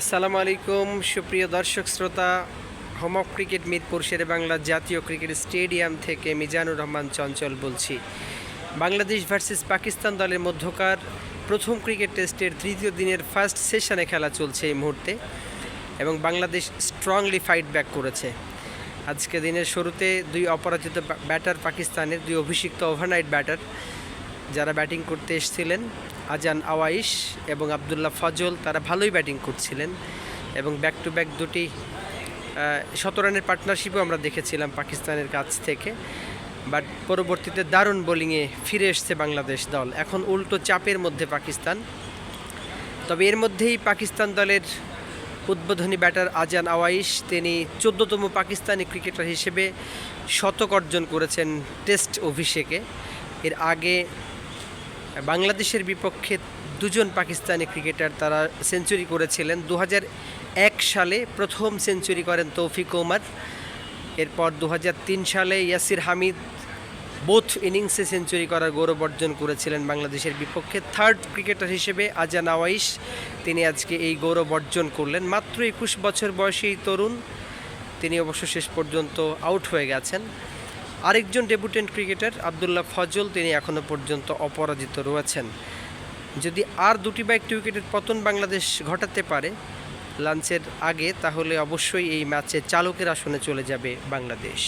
আসসালামু আলাইকুম সুপ্রিয় দর্শক শ্রোতা। Home of cricket Mirpur Sher-e-Bangla জাতীয় ক্রিকেট স্টেডিয়াম থেকে মিজানুর রহমান চঞ্চল বলছি। বাংলাদেশ ভার্সেস পাকিস্তান দলের মধ্যকার প্রথম ক্রিকেট টেস্টের তৃতীয় দিনের ফার্স্ট সেশনে খেলা চলছে এই মুহূর্তে এবং বাংলাদেশ স্ট্রংলি ফাইট ব্যাক করেছে। আজকে দিনের শুরুতে দুই অপরাজিত ব্যাটার পাকিস্তানের দুই অভিষিক্ত ওভারনাইট ব্যাটার যারা ব্যাটিং করতে এসেছিলেন, আজান আওয়াইশ এবং আবদুল্লাহ ফজল, তারা ভালোই ব্যাটিং করছিলেন এবং ব্যাক টু ব্যাক দুটি ১৭ রানের পার্টনারশিপও আমরা দেখেছিলাম পাকিস্তানের কাছ থেকে। বাট পরবর্তীতে দারুণ বোলিংয়ে ফিরে এসছে বাংলাদেশ দল। এখন উল্টো চাপের মধ্যে পাকিস্তান। তবে এর মধ্যেই পাকিস্তান দলের উদ্বোধনী ব্যাটার আজান আওয়াইশ, তিনি ১৪তম পাকিস্তানি ক্রিকেটার হিসেবে শতক অর্জন করেছেন টেস্ট অভিষেকে। এর আগে বাংলাদেশের বিপক্ষে দুজন পাকিস্তানি ক্রিকেটার তারা সেঞ্চুরি করেছিলেন। ২০০১ সালে প্রথম সেঞ্চুরি করেন তৌফিক ওমর, এরপর ২০০৩ সালে ইয়াসির হামিদ বোথ ইনিংসে সেঞ্চুরি করার গৌরব অর্জন করেছিলেন বাংলাদেশের বিপক্ষে। থার্ড ক্রিকেটার হিসেবে আজান আওয়াইশ, তিনি আজকে এই গৌরব অর্জন করলেন। মাত্র ২১ বছর বয়সী এই তরুণ, তিনি অবশ্য শেষ পর্যন্ত আউট হয়ে গেছেন। আরেকজন ডেপুটেন্ট ক্রিকেটার আবদুল্লাহ ফজল, তিনি এখনও পর্যন্ত অপরাজিত রয়েছেন। যদি আর দুটি বা একটি উইকেটের পতন বাংলাদেশ ঘটাতে পারে লাঞ্চের আগে, তাহলে অবশ্যই এই ম্যাচে চালকের আসনে চলে যাবে বাংলাদেশ।